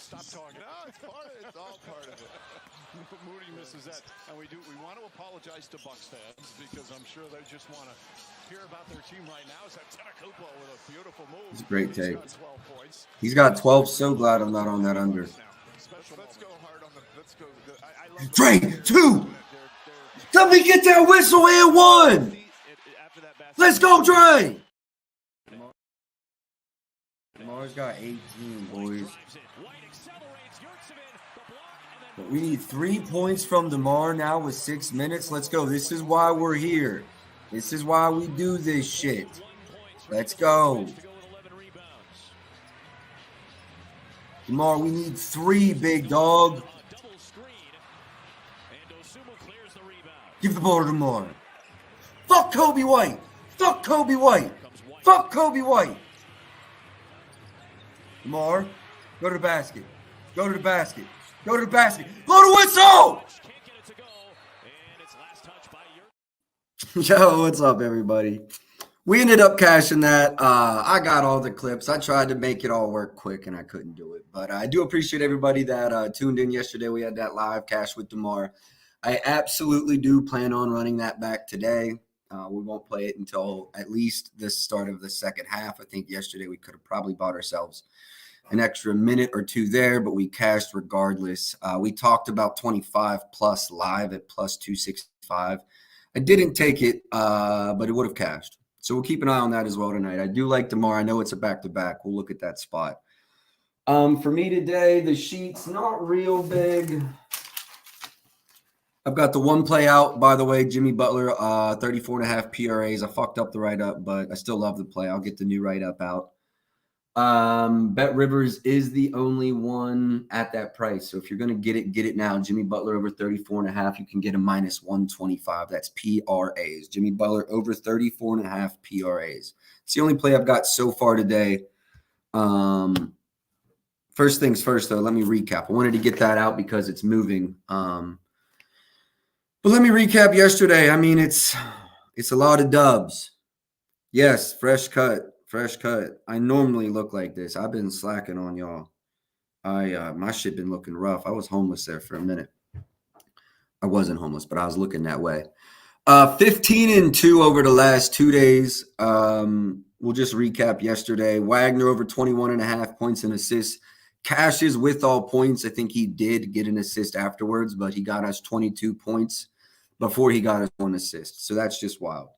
Stop talking. No, it's all part of it. Moody misses that. And we want to apologize to Bucks fans because I'm sure they just want to hear about their team right now. Is that Tetakupo with a beautiful move. It's a great take. He's got 12. So glad I'm not on that under. Let's go hard on the. Let's go. Dre, 2. Let me get that whistle and 1. Let's go, Dre. Lamar's got 18, boys. But we need 3 points from DeMar now with 6 minutes. Let's go. This is why we're here. This is why we do this shit. Let's go. DeMar, we need 3, big dog. Give the ball to DeMar. Fuck Kobe White. Fuck Kobe White. Fuck Kobe White. DeMar, go to the basket. Go to the basket. Go to the basket. Blow the whistle! Yo, what's up, everybody? We ended up cashing that. I got all the clips. I tried to make it all work quick, and I couldn't do it. But I do appreciate everybody that tuned in yesterday. We had that live cash with DeMar. I absolutely do plan on running that back today. We won't play it until at least the start of the second half. I think yesterday we could have probably bought ourselves an extra minute or 2 there, but we cashed regardless. We talked about 25 plus live at plus 265. I didn't take it, but it would have cashed. So we'll keep an eye on that as well tonight. I do like DeMar. I know it's a back-to-back. We'll look at that spot. For me today, the sheet's not real big. I've got the one play out, by the way, Jimmy Butler, 34.5 PRAs. I fucked up the write-up, but I still love the play. I'll get the new write-up out. Bet Rivers is the only one at that price. So if you're going to get it now. Jimmy Butler over 34.5. You can get a minus 125. That's PRAs. Jimmy Butler over 34.5 PRAs. It's the only play I've got so far today. First things first, though, let me recap. I wanted to get that out because it's moving. But let me recap yesterday. I mean, it's a lot of dubs. Yes, fresh cut. I normally look like this. I've been slacking on y'all. My shit been looking rough. I was homeless there for a minute. I wasn't homeless, but I was looking that way. 15-2 over the last 2 days. We'll just recap yesterday. Wagner over 21.5 points and assists. Cashes with all points. I think he did get an assist afterwards, but he got us 22 points before he got us 1 assist. So that's just wild.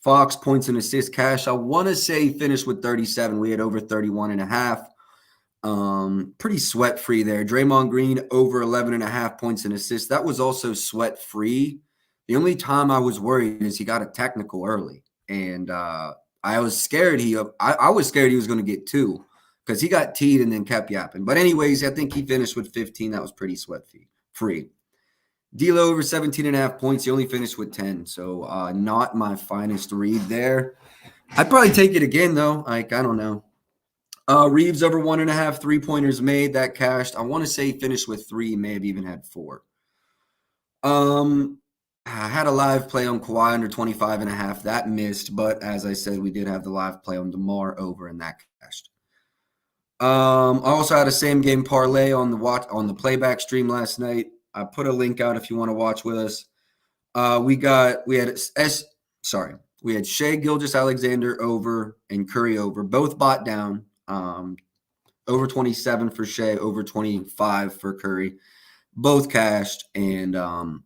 Fox points and assists. Cash, I want to say finished with 37. We had over 31.5. Pretty sweat-free there. Draymond Green over 11.5 points and assists. That was also sweat-free. The only time I was worried is he got a technical early. And I was scared I was scared he was going to get 2 because he got teed and then kept yapping. But anyways, I think he finished with 15. That was pretty sweat-free. D'Lo over 17.5 points. He only finished with 10. So not my finest read there. I'd probably take it again, though. I don't know. Reeves over 1.5 3-pointers made. That cashed. I want to say he finished with 3, may have even had 4. I had a live play on Kawhi under 25.5. That missed, but as I said, we did have the live play on DeMar over, and that cashed. I also had a same game parlay on the playback stream last night. I put a link out if you want to watch with us. We had Shea Gilgeous-Alexander over and Curry over, both bought down. Over 27 for Shea, over 25 for Curry. Both cashed and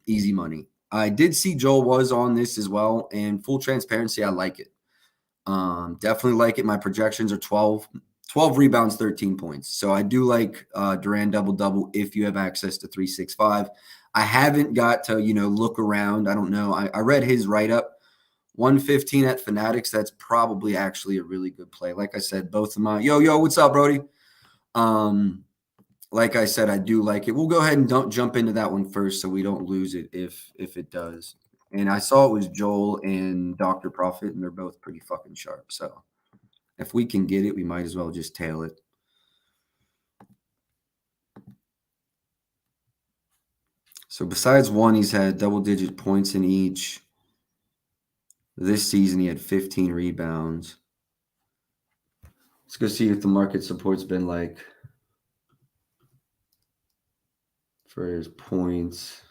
easy money. I did see Joel was on this as well, and full transparency, I like it. Definitely like it. My projections are 12 rebounds, 13 points. So I do like Durant double-double if you have access to 365. I haven't got to, look around. I don't know. I read his write-up. 115 at Fanatics. That's probably actually a really good play. Like I said, both of my yo, what's up, Brody? Like I said, I do like it. We'll go ahead and don't jump into that one first so we don't lose it if it does. And I saw it was Joel and Dr. Prophet, and they're both pretty fucking sharp. So if we can get it, we might as well just tail it. So besides one, he's had double-digit points in each. This season, he had 15 rebounds. Let's go see if the market support's been like for his points.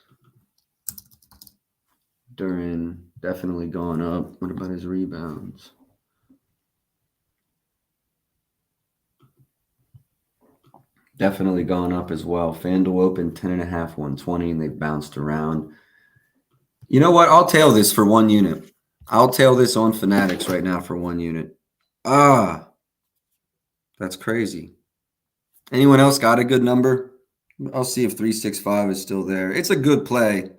Duran definitely gone up. What about his rebounds? Definitely gone up as well. FanDuel opened 10.5, 120, and they've bounced around. You know what? I'll tail this for 1 unit. I'll tail this on Fanatics right now for 1 unit. That's crazy. Anyone else got a good number? I'll see if 365 is still there. It's a good play.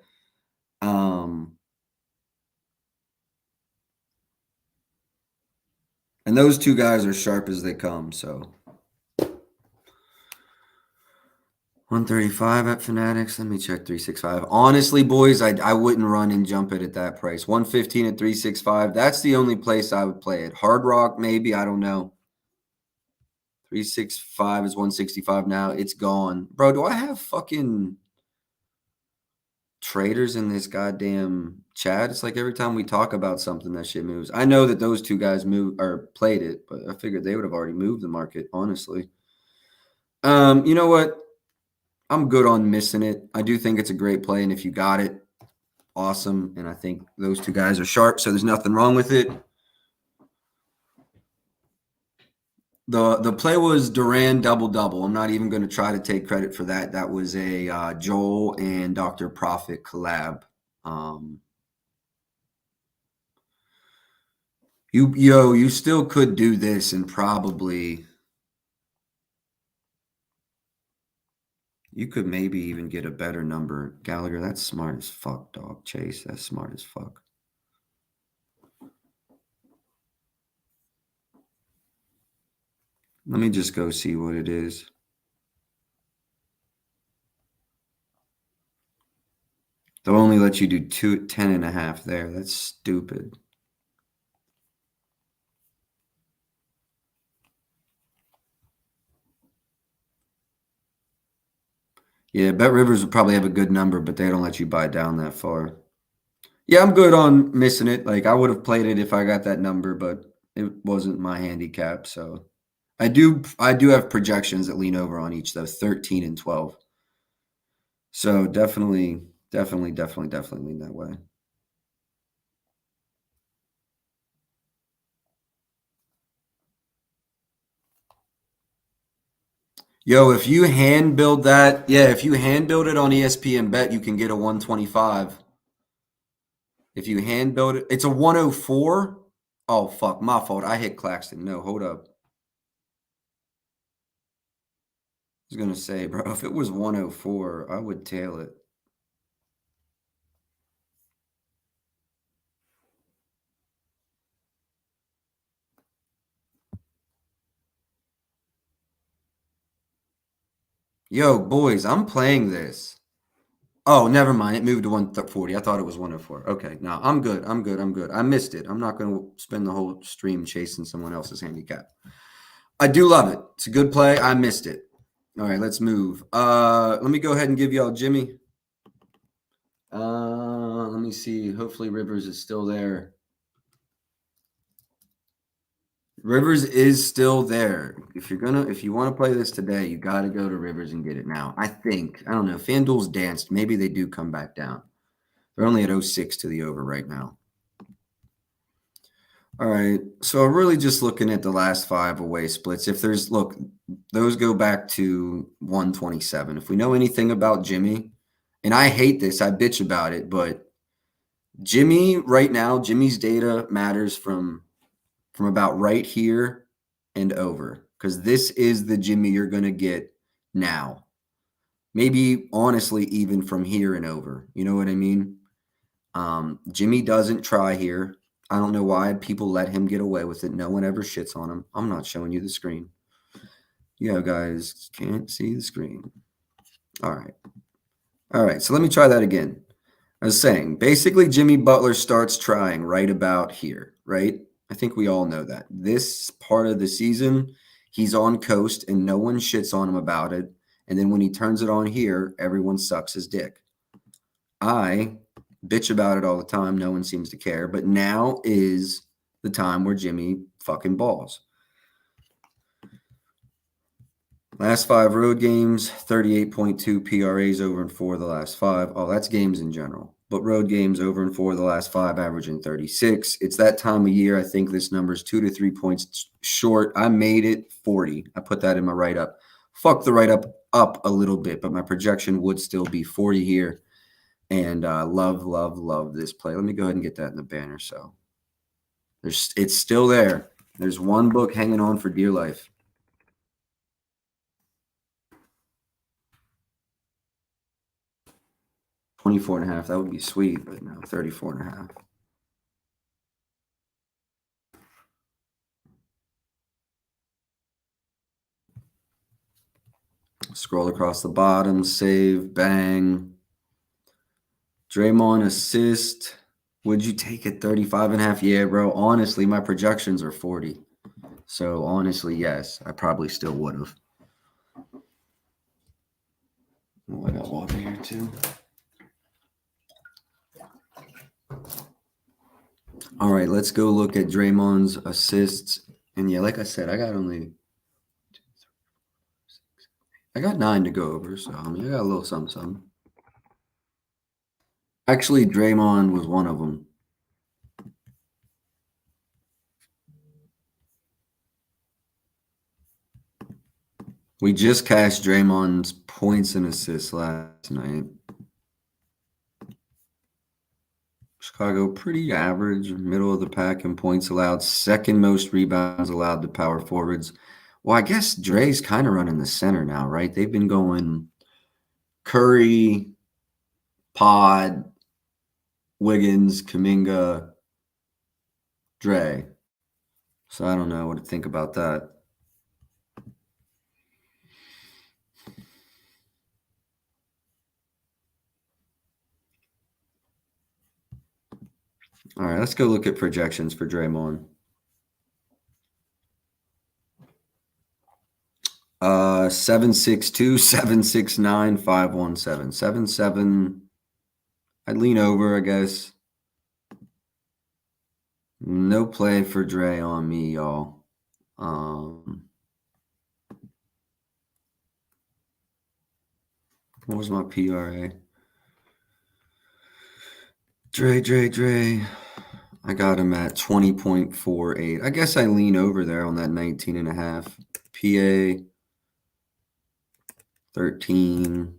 And those two guys are sharp as they come, so. 135 at Fanatics. Let me check 365. Honestly, boys, I wouldn't run and jump it at that price. 115 at 365. That's the only place I would play it. Hard Rock, maybe. I don't know. 365 is 165 now. It's gone. Bro, do I have fucking traders in this goddamn chat? It's like every time we talk about something, that shit moves. I know that those two guys played it, but I figured they would have already moved the market, honestly. You know what? I'm good on missing it. I do think it's a great play, and if you got it, awesome. And I think those two guys are sharp, so there's nothing wrong with it. The play was Duran double-double. I'm not even going to try to take credit for that. That was a Joel and Dr. Prophet collab. You still could do this and probably you could maybe even get a better number. Gallagher, that's smart as fuck, dog. Chase, that's smart as fuck. Let me just go see what it is. They'll only let you do 10.5 there. That's stupid. Yeah, Bet Rivers would probably have a good number, but they don't let you buy down that far. Yeah, I'm good on missing it. Like, I would have played it if I got that number, but it wasn't my handicap. So I do have projections that lean over on each, though, 13 and 12. So definitely lean that way. Yo, if you hand build that, if you hand build it on ESPN Bet, you can get a 125. If you hand build it, it's a 104. Oh, fuck, my fault. I hit Claxton. No, hold up. I was going to say, bro, if it was 104, I would tail it. Yo, boys, I'm playing this. Oh, never mind. It moved to 140. I thought it was 104. Okay, no, I'm good. I missed it. I'm not going to spend the whole stream chasing someone else's handicap. I do love it. It's a good play. I missed it. All right, let's move. Let me go ahead and give y'all Jimmy. Let me see. Hopefully Rivers is still there. Rivers is still there. If you want to play this today, you got to go to Rivers and get it now. I think. I don't know. FanDuel's danced. Maybe they do come back down. They're only at 06 to the over right now. All right. So I'm really just looking at the last 5 away splits. If there's those go back to 127. If we know anything about Jimmy, and I hate this, I bitch about it, but Jimmy right now, Jimmy's data matters from about right here and over, because this is the Jimmy you're going to get now. Maybe honestly, even from here and over. You know what I mean? Jimmy doesn't try here. I don't know why people let him get away with it. No one ever shits on him. I'm not showing you the screen. Yeah, guys can't see the screen. All right. All right. So let me try that again. I was saying, basically, Jimmy Butler starts trying right about here, right? I think we all know that. This part of the season, he's on coast and no one shits on him about it. And then when he turns it on here, everyone sucks his dick. I bitch about it all the time. No one seems to care. But now is the time where Jimmy fucking balls. Last 5 road games, 38.2 PRAs over and 4 the last 5. Oh, that's games in general. But road games over and 4 the last 5, averaging 36. It's that time of year. I think this number is 2 to 3 points short. I made it 40. I put that in my write-up. Fuck the write-up up a little bit, but my projection would still be 40 here. And love this play. Let me go ahead and get that in the banner. So it's still there. There's one book hanging on for dear life. 24.5. That would be sweet, but no, 34.5. Scroll across the bottom, save, bang. Draymond assist. Would you take it 35.5? Yeah, bro. Honestly, my projections are 40. So honestly, yes, I probably still would have. Oh, I got water here too. All right, let's go look at Draymond's assists. And yeah, like I said, I got 9 to go over. So I mean, I got a little something. Actually, Draymond was one of them. We just cashed Draymond's points and assists last night. Chicago, pretty average, middle of the pack in points allowed, second most rebounds allowed to power forwards. Well, I guess Dre's kind of running the center now, right? They've been going Curry, Pod, Wiggins, Kuminga, Dre. So I don't know what to think about that. All right, let's go look at projections for Draymond. 7.62, 7.69, 5.17. 7.7. I'd lean over, I guess. No play for Dre on me, y'all. What was my PRA? Dre. I got him at 20.48. I guess I lean over there on that 19.5. PA 13.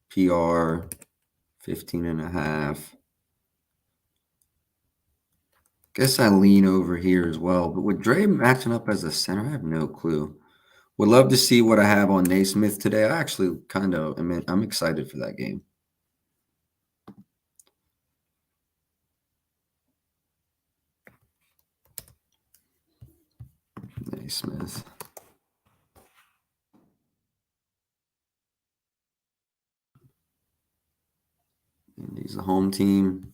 PR 15.5. Guess I lean over here as well. But with Dre matching up as a center, I have no clue. Would love to see what I have on Naismith today. I actually I'm excited for that game. Naismith. And he's the home team.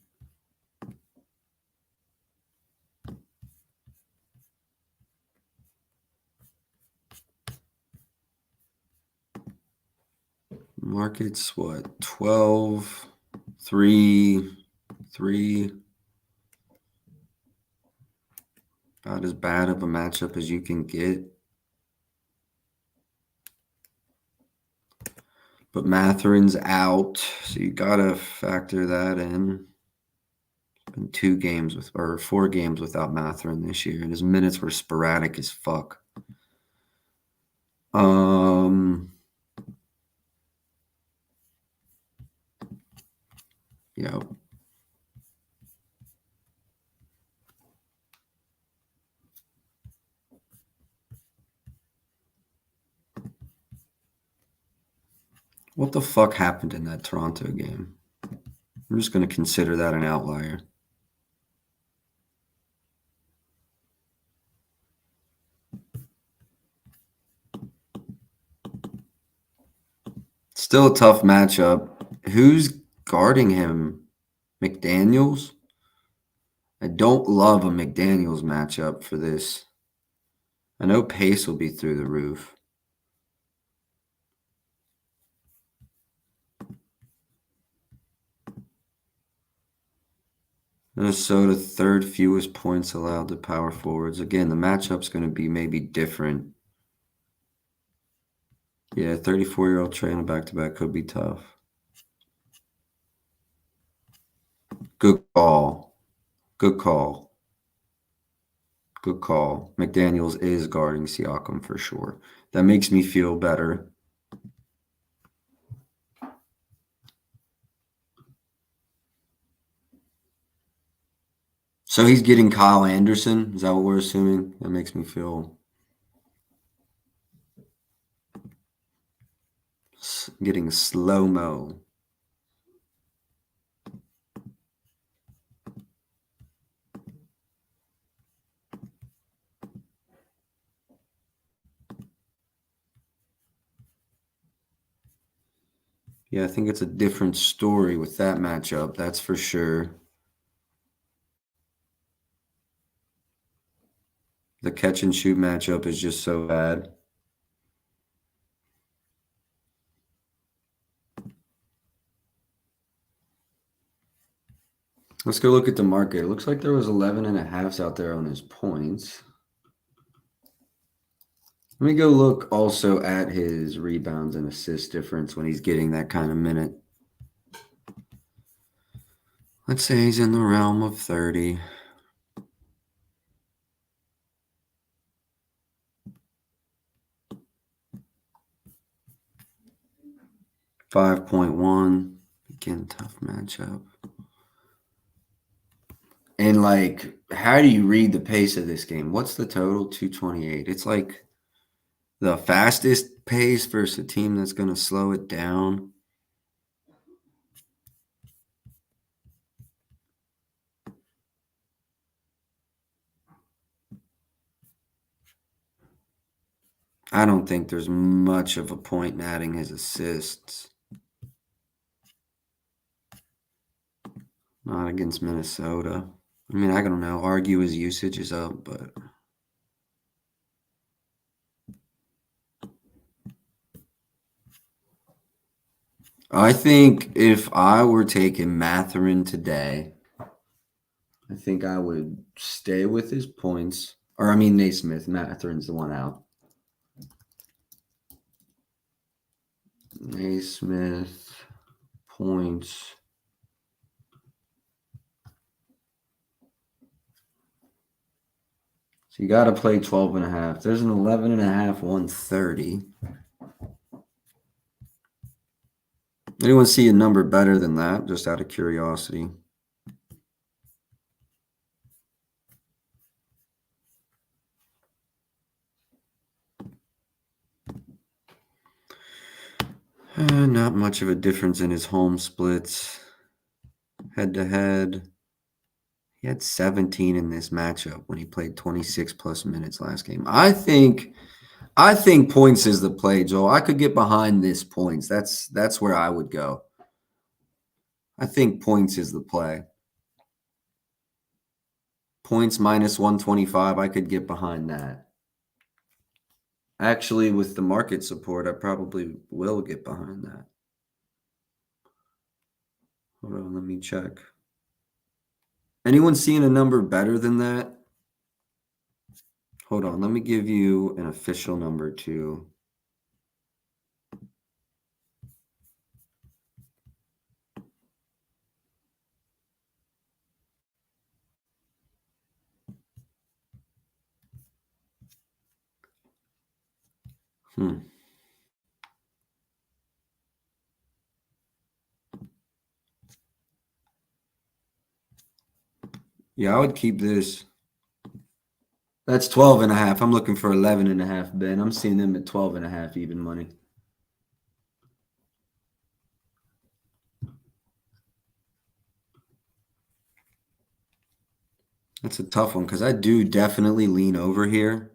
Market's what? 12, 3, 3. About as bad of a matchup as you can get. But Matherin's out, so you gotta factor that in. It's been 2 games or 4 games without Matherin this year, and his minutes were sporadic as fuck. Yeah. What the fuck happened in that Toronto game? I'm just going to consider that an outlier. Still a tough matchup. Who's guarding him? McDaniels? I don't love a McDaniels matchup for this. I know pace will be through the roof. Minnesota, 3rd fewest points allowed to power forwards. Again, the matchup's going to be maybe different. Yeah, 34-year-old Trey on a back-to-back could be tough. Good call. Good call. Good call. McDaniels is guarding Siakam for sure. That makes me feel better. So he's getting Kyle Anderson? Is that what we're assuming? That makes me feel... Getting slow-mo. Yeah, I think it's a different story with that matchup. That's for sure. The catch and shoot matchup is just so bad. Let's go look at the market. It looks like there was 11.5s out there on his points. Let me go look also at his rebounds and assist difference when he's getting that kind of minute. Let's say he's in the realm of 30. .1. Again, tough matchup. And, like, how do you read the pace of this game? What's the total? 228. It's like the fastest pace versus a team that's going to slow it down. I don't think there's much of a point in adding his assists. Not against Minnesota. I mean, I don't know. Argue his usage is up, but... I think if I were taking Matherin today, I think I would stay with his points. Or, I mean, Naismith. Matherin's the one out. Naismith, points. So you got to play 12.5. There's an 11.5, 130. Anyone see a number better than that, just out of curiosity? Not much of a difference in his home splits. Head-to-head. He had 17 in this matchup when he played 26 plus minutes last game. I think points is the play, Joel. I could get behind this points. That's where I would go. I think points is the play. Points minus 125, I could get behind that. Actually, with the market support, I probably will get behind that. Hold on, let me check. Anyone seeing a number better than that? Hold on, let me give you an official number too. Yeah, I would keep this. That's 12.5. I'm looking for 11.5, Ben. I'm seeing them at 12.5 even money. That's a tough one because I do definitely lean over here.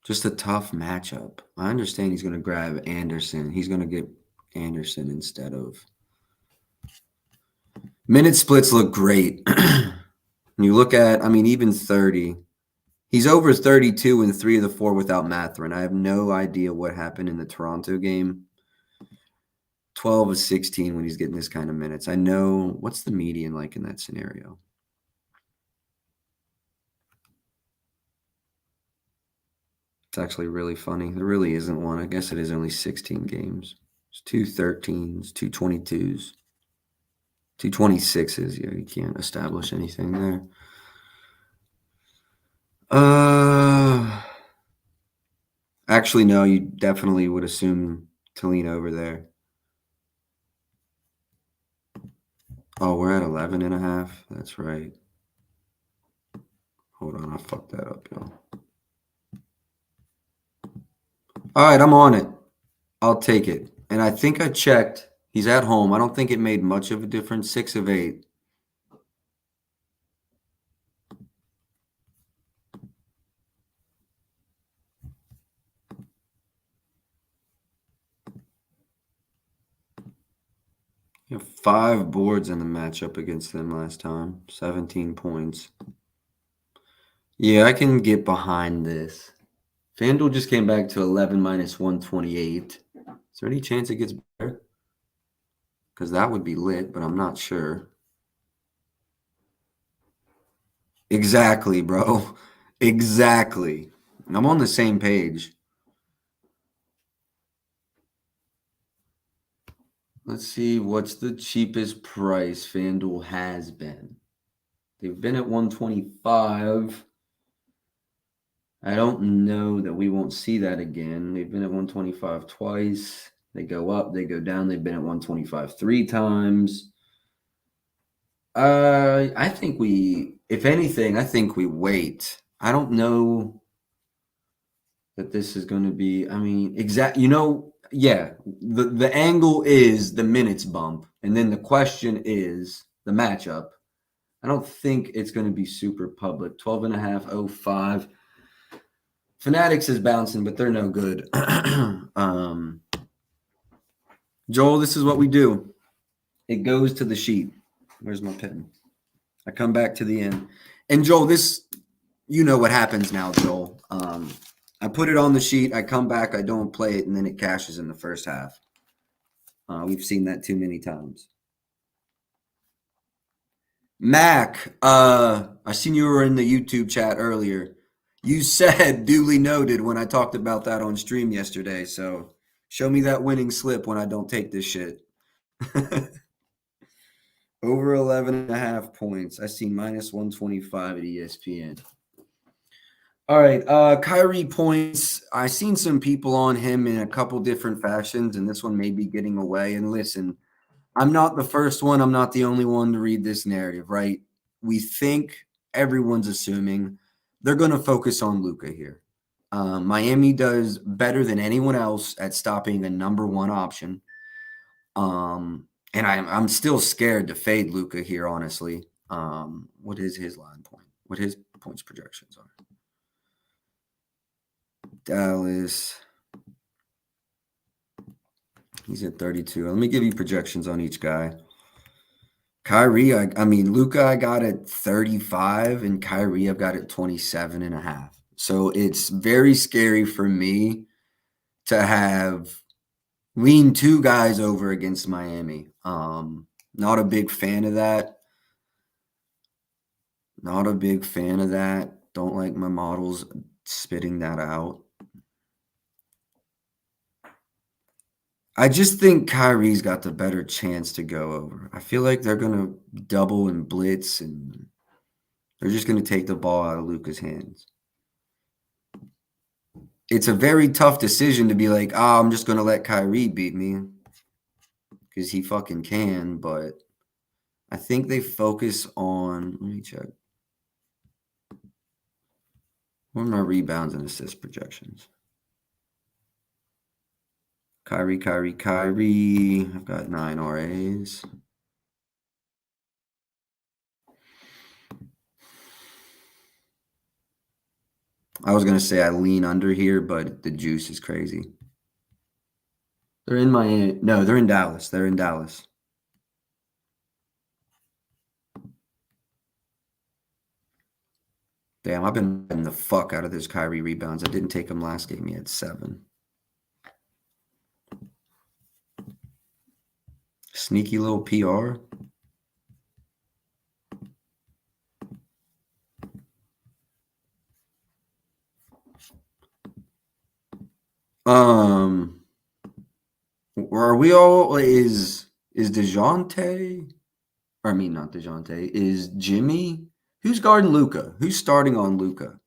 Just a tough matchup. I understand he's going to grab Anderson. He's going to get Anderson instead of. Minute splits look great. When you look at, I mean, even 30. He's over 32 in 3 of the 4 without Mathurin. I have no idea what happened in the Toronto game. 12 of 16 when he's getting this kind of minutes. I know. What's the median like in that scenario? It's actually really funny. There really isn't one. I guess it is only 16 games. It's 2 13s, 2 22s, 2 26s. Yeah, you can't establish anything there. Actually, no, you definitely would assume to lean over there. Oh, we're at 11.5. That's right. Hold on, I fucked that up, y'all. All right, I'm on it. I'll take it. And I think I checked. He's at home. I don't think it made much of a difference. 6 of 8. You have 5 boards in the matchup against them last time. 17 points. Yeah, I can get behind this. FanDuel just came back to 11 minus 128. Is there any chance it gets better? Because that would be lit, but I'm not sure. Exactly, bro. Exactly. I'm on the same page. Let's see what's the cheapest price FanDuel has been. They've been at 125. I don't know that we won't see that again. They've been at 125 twice. They go up, they go down. They've been at 125 3 times. I think if anything, I think we wait. I don't know that this is going to be, I mean, yeah, the angle is the minutes bump. And then the question is the matchup. I don't think it's going to be super public. 12.5, 05. Fanatics is bouncing, but they're no good. Joel, this is what we do. It goes to the sheet. Where's my pen? I come back to the end. And Joel, you know what happens now, Joel. I put it on the sheet. I come back. I don't play it, and then it cashes in the first half. We've seen that too many times. Mac, I seen you were in the YouTube chat earlier. You said duly noted when I talked about that on stream yesterday. So show me that winning slip when I don't take this shit. Over 11.5 points. I see minus 125 at ESPN. All right. Kyrie points. I seen some people on him in a couple different fashions, and this one may be getting away. And listen, I'm not the first one. I'm not the only one to read this narrative, right? We think everyone's assuming they're going to focus on Luka here. Miami does better than anyone else at stopping a number 1 option. And I'm still scared to fade Luka here, honestly. What is his line point? What his points projections are? Dallas. He's at 32. Let me give you projections on each guy. Kyrie, I mean, Luka, I got at 35, and Kyrie, I've got at 27.5. So it's very scary for me to have lean 2 guys over against Miami. Not a big fan of that. Not a big fan of that. Don't like my models spitting that out. I just think Kyrie's got the better chance to go over. I feel like they're going to double and blitz, and they're just going to take the ball out of Luka's hands. It's a very tough decision to be like, I'm just going to let Kyrie beat me because he fucking can. But I think they focus on, let me check. What are my rebounds and assist projections? Kyrie. I've got 9 RAs. I was going to say I lean under here, but the juice is crazy. They're in Miami. No, they're in Dallas. They're in Dallas. Damn, I've been betting the fuck out of this Kyrie rebounds. I didn't take him last game. He had 7. Sneaky little PR. Are we all is DeJounte? Or I mean not DeJounte. Is Jimmy? Who's guarding Luka? Who's starting on Luka?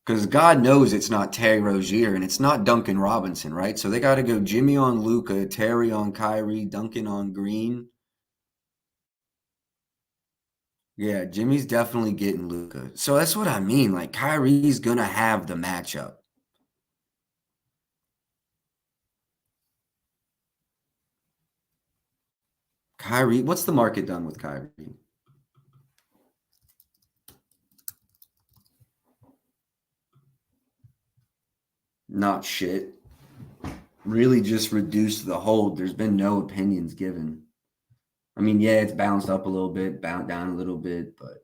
Because God knows it's not Terry Rozier and it's not Duncan Robinson, right? So they got to go Jimmy on Luka, Terry on Kyrie, Duncan on Green. Yeah, Jimmy's definitely getting Luka. So that's what I mean. Like Kyrie's gonna have the matchup. Kyrie, what's the market done with Kyrie? Not shit. Really just reduced the hold. There's been no opinions given. I mean, yeah, it's bounced up a little bit, bounced down a little bit, but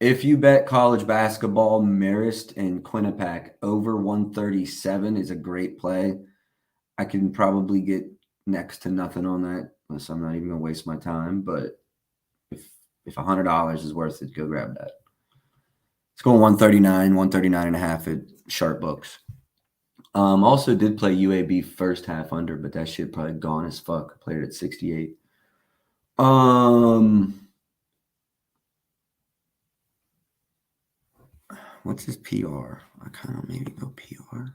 if you bet college basketball, Marist and Quinnipiac over 137 is a great play. I can probably get next to nothing on that unless I'm not even going to waste my time. But if $100 is worth it, go grab that. It's going 139, 139 and a half at Sharp Books. Also did play UAB first half under, but that shit probably gone as fuck. Played it at 68. What's his PR? I kind of maybe go PR.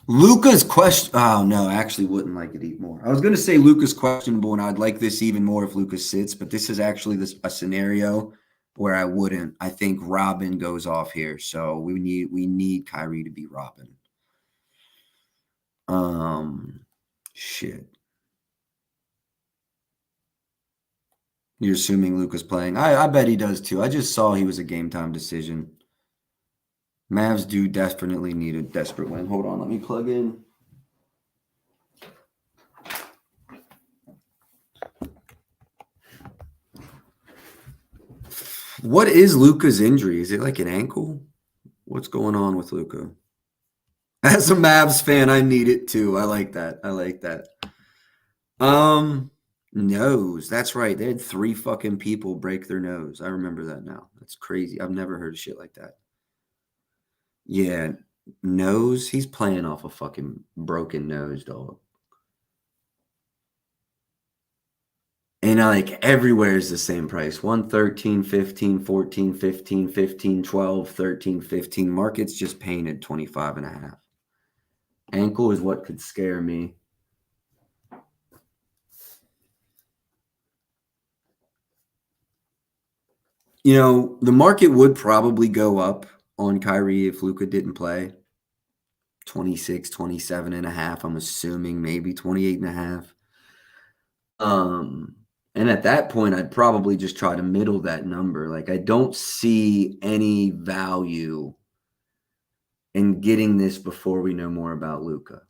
Luka's question. Oh no, I actually wouldn't like it more. I was going to say Luka's questionable, and I'd like this even more if Luka sits. But this is actually a scenario where I wouldn't. I think Robin goes off here, so we need Kyrie to be Robin. Shit. You're assuming Luka's playing. I bet he does too. I just saw he was a game time decision. Mavs do definitely need a desperate win. Hold on, let me plug in. What is Luka's injury? Is it like an ankle? What's going on with Luka? As a Mavs fan, I need it too. I like that. Nose. That's right. They had 3 fucking people break their nose. I remember that now. That's crazy. I've never heard of shit like that. Yeah, nose. He's playing off a fucking broken nose, dog. And like everywhere is the same price. 113, 15, 14, 15, 15, 12, 13, 15. Market's just painted 25 and a half. Ankle is what could scare me. You know, the market would probably go up on Kyrie if Luka didn't play. 26, 27 and a half. I'm assuming maybe 28 and a half. And at that point, I'd probably just try to middle that number. Like, I don't see any value in getting this before we know more about Luka.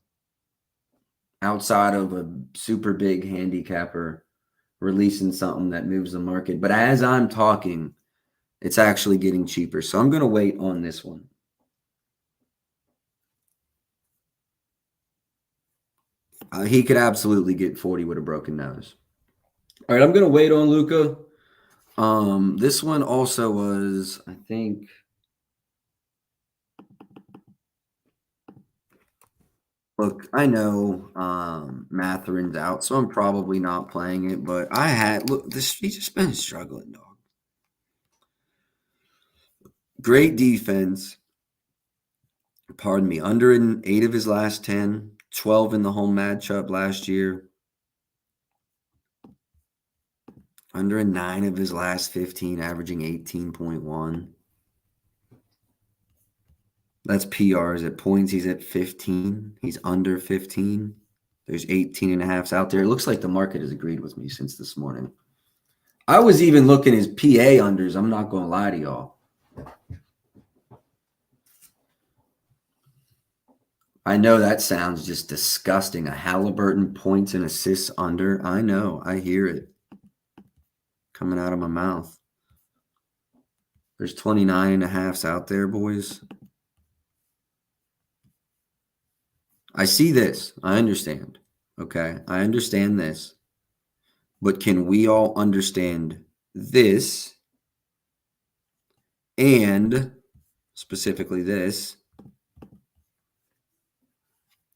Outside of a super big handicapper releasing something that moves the market. But as I'm talking, it's actually getting cheaper. So I'm going to wait on this one. He could absolutely get 40 with a broken nose. All right, I'm going to wait on Luka. This one also was, I think. Look, I know Matherin's out, so I'm probably not playing it. But he's just been struggling, dog. Great defense. Pardon me. Under in 8 of his last 10, 12 in the home matchup last year. Under in 9 of his last 15, averaging 18.1. That's PRs. At points, he's at 15. He's under 15. There's 18.5s out there. It looks like the market has agreed with me since this morning. I was even looking his PA unders. I'm not going to lie to y'all. I know that sounds just disgusting. A Halliburton points and assists under. I know. I hear it coming out of my mouth. There's 29.5s out there, boys. I see this. I understand. Okay. I understand this. But can we all understand this and specifically this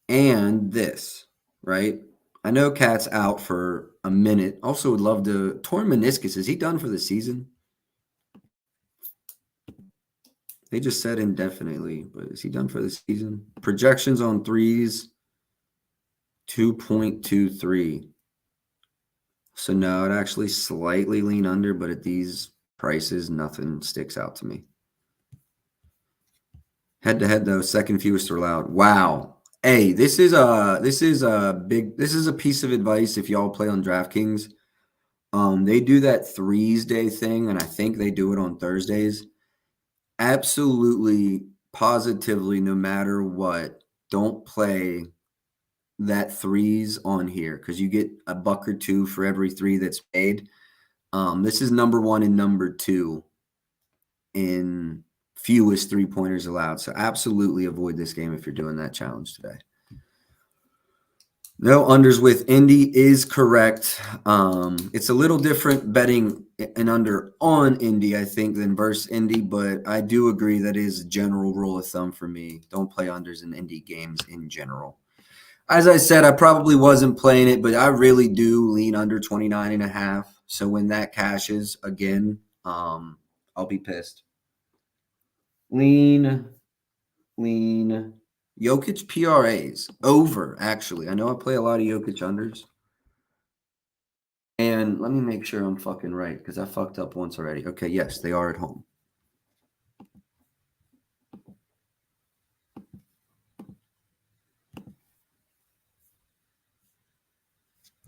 and this, right? I know Cat's out for a minute. Also would love to. Torn meniscus. Is he done for the season? They just said indefinitely, but is he done for the season? Projections on threes, 2.23. So no, it actually slightly lean under, but at these prices, nothing sticks out to me. Head to head though, second fewest allowed. Wow. Hey, this is a piece of advice if y'all play on DraftKings. They do that threes day thing, and I think they do it on Thursdays. Absolutely, positively, no matter what, don't play that threes on here because you get $1 or $2 for every 3 that's paid. This is number 1 and number 2 in fewest 3-pointers allowed. So absolutely avoid this game if you're doing that challenge today. No unders with Indy is correct. It's a little different betting an under on Indy, I think, than versus Indy, but I do agree that is a general rule of thumb for me. Don't play unders in Indy games in general. As I said, I probably wasn't playing it, but I really do lean under 29.5. So when that cashes again, I'll be pissed. Lean. Jokic PRAs over, actually. I know I play a lot of Jokic unders. And let me make sure I'm fucking right because I fucked up once already. Okay, yes, they are at home.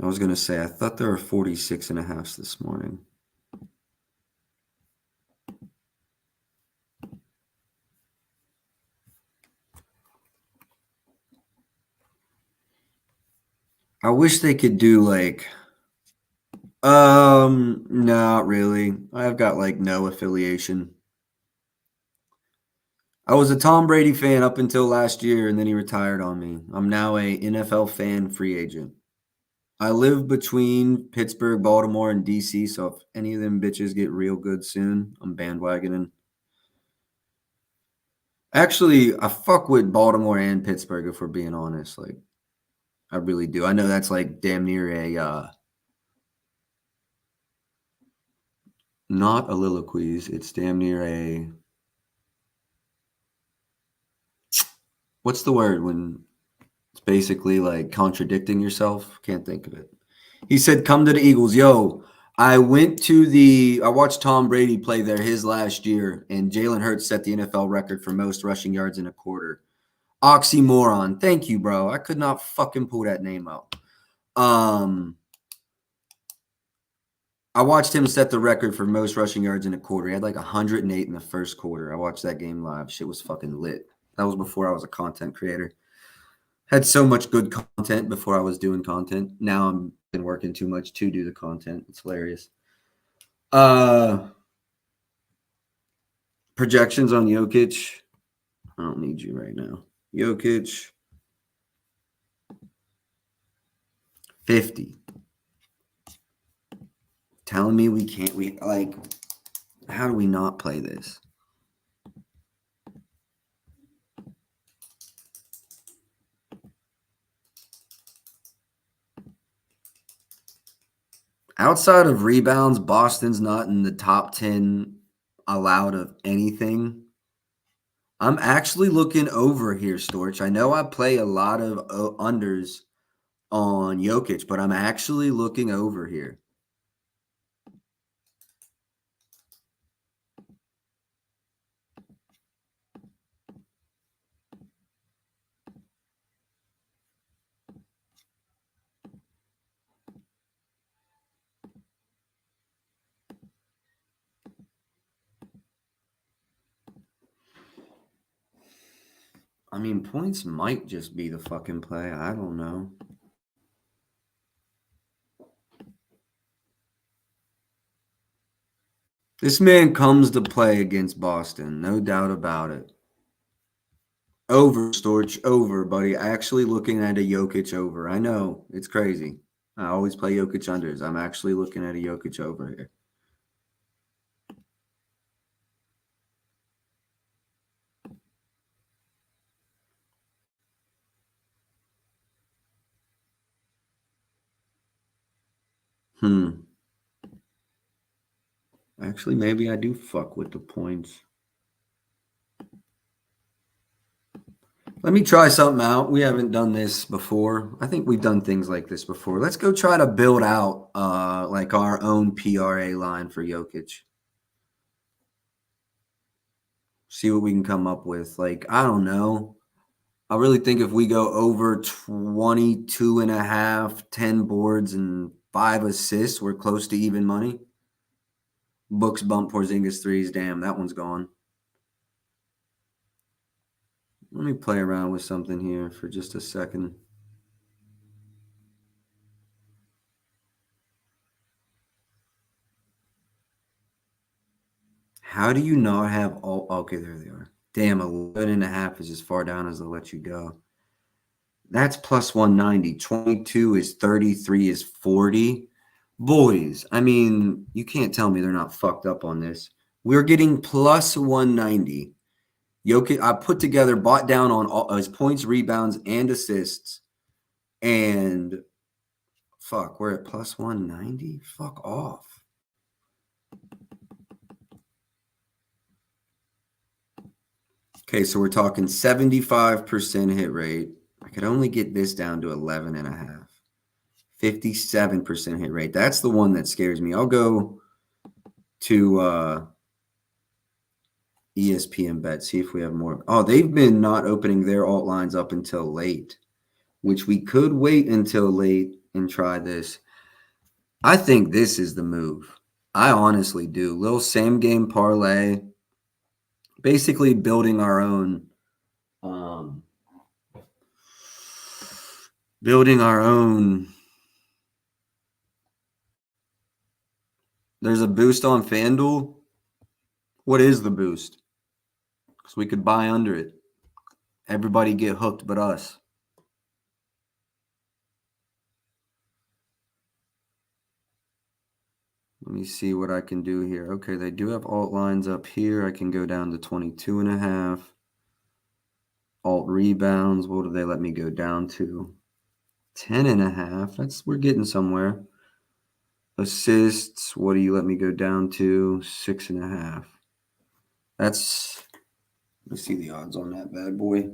I was going to say, I thought there were 46.5s this morning. I wish they could do like, not really. I've got like no affiliation. I was a Tom Brady fan up until last year, and then he retired on me. I'm now a NFL fan free agent. I live between Pittsburgh, Baltimore, and DC, so if any of them bitches get real good soon, I'm bandwagoning. Actually, I fuck with Baltimore and Pittsburgh, if we're being honest. Like, I really do. I know that's like damn near a not a liloquies. It's damn near a what's the word when it's basically like contradicting yourself? Can't think of it. He said, "Come to the Eagles." Yo, I watched Tom Brady play there his last year, and Jalen Hurts set the NFL record for most rushing yards in a quarter. Oxymoron. Thank you, bro. I could not fucking pull that name out. I watched him set the record for most rushing yards in a quarter. He had like 108 in the first quarter. I watched that game live. Shit was fucking lit. That was before I was a content creator. Had so much good content before I was doing content. Now I'm been working too much to do the content. It's hilarious. Projections on Jokic. I don't need you right now. Jokic. 50. Telling me we can't. How do we not play this? Outside of rebounds, Boston's not in the top 10 allowed of anything. I'm actually looking over here, Storch. I know I play a lot of unders on Jokic, but I'm actually looking over here. I mean, points might just be the fucking play. I don't know. This man comes to play against Boston. No doubt about it. Over, Storch. Over, buddy. Actually looking at a Jokic over. I know. It's crazy. I always play Jokic unders. I'm actually looking at a Jokic over here. Actually, maybe I do fuck with the points. Let me try something out. We haven't done this before. I think we've done things like this before. Let's go try to build out like our own PRA line for Jokic. See what we can come up with. Like, I don't know. I really think if we go over 22 and a half, 10 boards and 5 assists, we're close to even money. Books bump Porzingis threes. Damn, that one's gone. Let me play around with something here for just a second. How do you not have all? Okay, there they are. Damn, 11 and a half is as far down as they'll let you go. That's plus 190. 22 is 33 is 40. Boys, I mean, you can't tell me they're not fucked up on this. We're getting plus 190. Jokic, I put together, bought down on all his points, rebounds, and assists. And fuck, we're at plus 190? Fuck off. Okay, so we're talking 75% hit rate. I could only get this down to 11 and a half. 57% hit rate. That's the one that scares me. I'll go to ESPN Bet, see if we have more. Oh, they've been not opening their alt lines up until late, which we could wait until late and try this. I think this is the move. I honestly do. Little same game parlay. Basically building our own There's a boost on FanDuel. What is the boost? Because we could buy under it. Everybody get hooked but us. Let me see what I can do here. Okay, they do have alt lines up here. I can go down to 22 and a half. Alt rebounds, what do they let me go down to? 10 and a half. We're getting somewhere. Assists, what do you let me go down to? 6 and a half. Let's see the odds on that bad boy.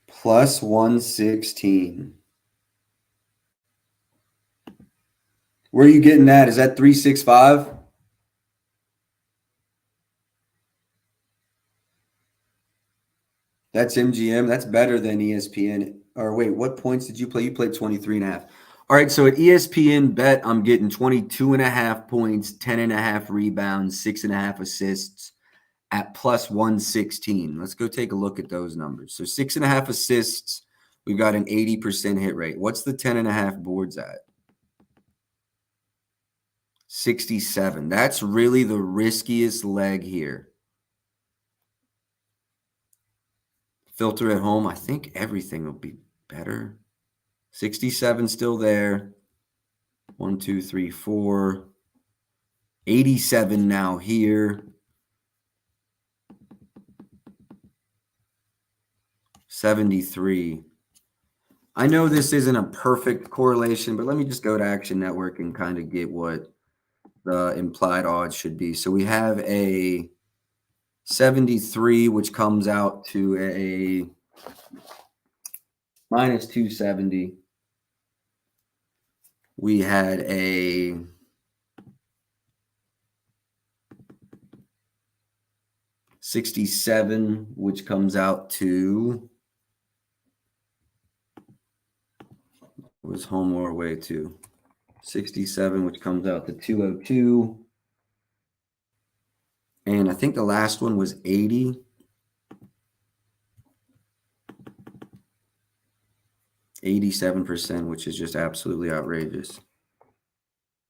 Plus 116. Where are you getting that? Is that 365? That's MGM. That's better than ESPN. Or wait, what points did you play? You played 23 and a half. All right, so at ESPN Bet, I'm getting 22 and a half points, 10 and a half rebounds, 6 and a half assists at plus 116. Let's go take a look at those numbers. So 6 and a half assists We've got an 80% hit rate. What's the 10.5 boards at? 67. That's really the riskiest leg here. Filter at home. I think everything will be better. 67 still there. 1, 2, 3, 4. 87 now here. 73. I know this isn't a perfect correlation, but let me just go to Action Network and kind of get what the implied odds should be. So we have a 73, which comes out to a minus 270. We had a $67, which comes out to, was home or away to 67, which comes out to 202. And I think the last one was 80. 87%, which is just absolutely outrageous.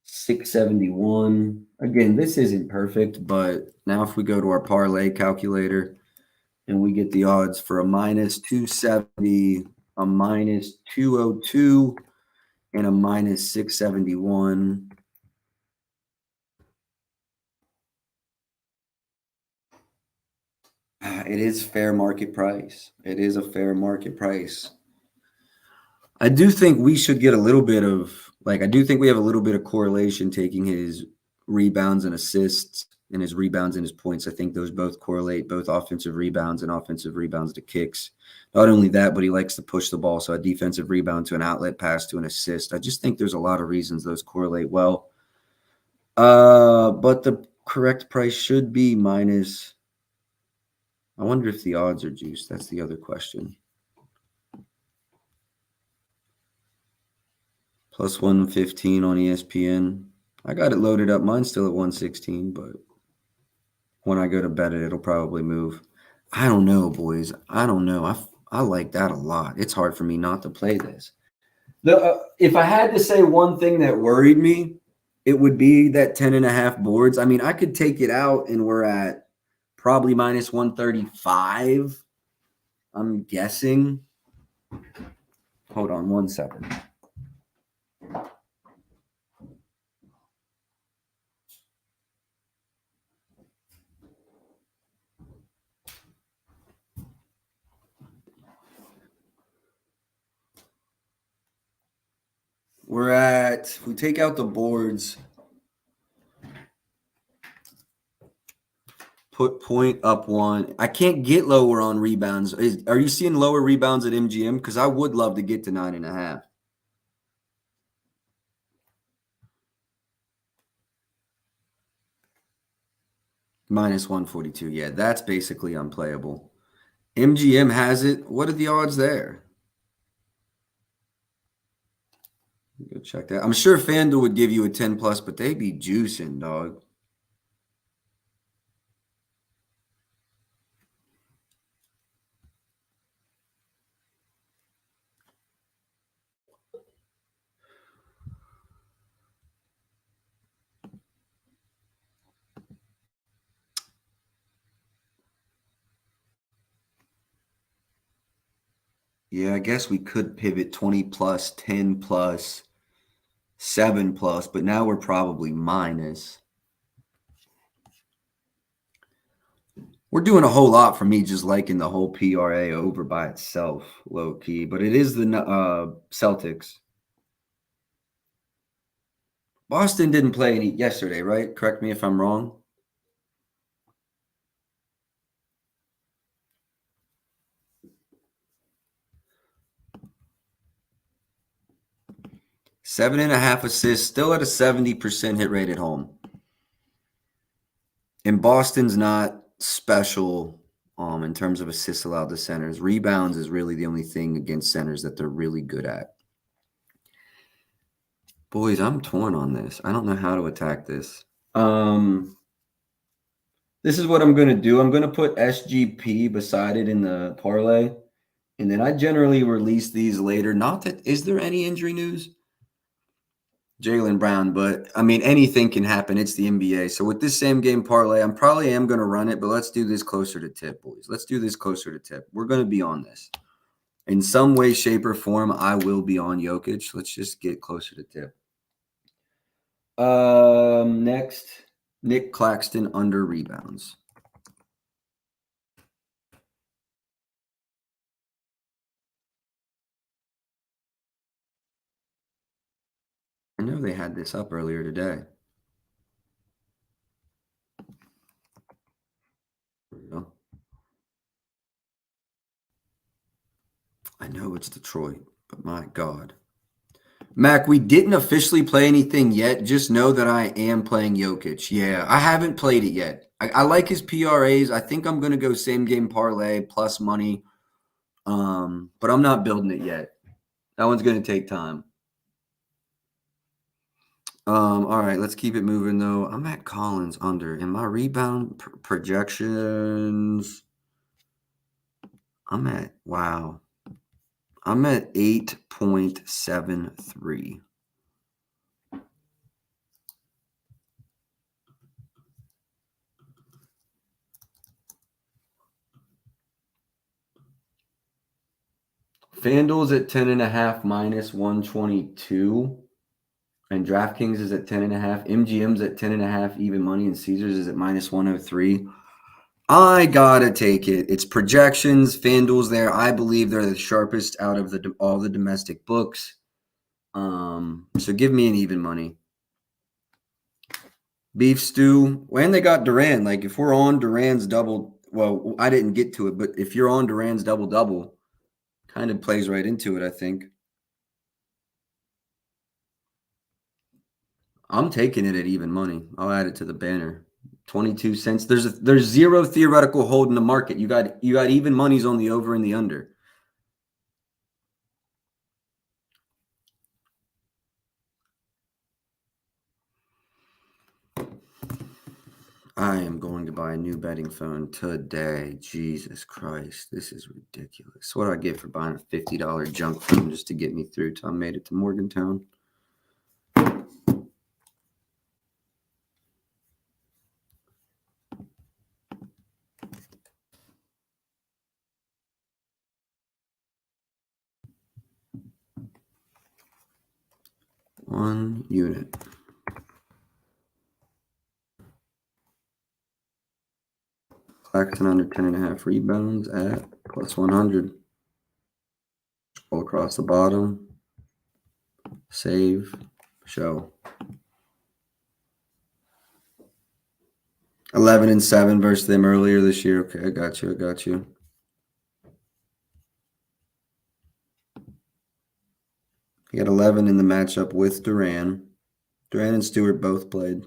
671. Again, this isn't perfect, but now if we go to our parlay calculator and we get the odds for a minus 270, a minus 202, and a minus 671. It is fair market price. It is a fair market price. I do think we should get a little bit of, I do think we have a little bit of correlation taking his rebounds and assists and his rebounds and his points. I think those both correlate, both offensive rebounds and offensive rebounds to kicks. Not only that, but he likes to push the ball. So a defensive rebound to an outlet pass to an assist. I just think there's a lot of reasons those correlate well. But the correct price should be minus. I wonder if the odds are juiced. That's the other question. Plus 115 on ESPN. I got it loaded up. Mine's still at 116, but when I go to bet it, it'll probably move. I don't know, boys. I don't know. I like that a lot. It's hard for me not to play this. If I had to say one thing that worried me, it would be that 10.5 boards. I mean, I could take it out and we're at probably minus 135. I'm guessing. Hold on 1 second. We're at, if we take out the boards, put point up one. I can't get lower on rebounds. Are you seeing lower rebounds at MGM? Because I would love to get to 9.5. Minus 142. Yeah, that's basically unplayable. MGM has it. What are the odds there? Go check that. I'm sure FanDuel would give you a 10 plus, but they be juicing, dog. Yeah, I guess we could pivot 20 plus, 10 plus, 7 plus, but now we're probably minus. We're doing a whole lot for me just liking the whole PRA over by itself, low key, but it is the Celtics. Boston didn't play any yesterday, right? Correct me if I'm wrong. Seven and a half assists, still at a 70% hit rate at home. And Boston's not special in terms of assists allowed to centers. Rebounds is really the only thing against centers that they're really good at. Boys, I'm torn on this. I don't know how to attack this. This is what I'm going to do. I'm going to put SGP beside it in the parlay. And then I generally release these later. Not that, is there any injury news? Jaylen Brown, but I mean, anything can happen. It's the NBA. So with this same game parlay, I'm probably going to run it, but let's do this closer to tip, boys. Let's do this closer to tip. We're going to be on this. In some way, shape, or form, I will be on Jokic. Let's just get closer to tip. Next, Nick Claxton under rebounds. I know they had this up earlier today. There we go. I know it's Detroit, but my God. Mac, we didn't officially play anything yet. Just know that I am playing Jokic. Yeah, I haven't played it yet. I like his PRAs. I think I'm going to go same game parlay plus money. But I'm not building it yet. That one's going to take time. All right, let's keep it moving though. I'm at Collins under. In my rebound projections, I'm at 8.73. FanDuel's at 10.5 minus 122. And DraftKings is at 10.5. MGM's at 10.5 even money, and Caesars is at minus 103. I gotta take it. It's projections. FanDuel's there. I believe they're the sharpest out of all the domestic books. So give me an even money. Beef stew. When they got Durant, like if we're on Durant's double, well, I didn't get to it, but if you're on Durant's double, kind of plays right into it, I think. I'm taking it at even money. I'll add it to the banner. 22 cents. There's zero theoretical hold in the market. You got even monies on the over and the under. I am going to buy a new betting phone today. Jesus Christ. This is ridiculous. What do I get for buying a $50 junk phone just to get me through till I made it to Morgantown? One unit. Claxton under 10.5 rebounds at plus 100. All across the bottom. Save. Show. 11-7 versus them earlier this year. Okay, I got you. He had 11 in the matchup with Durant. Durant and Stewart both played.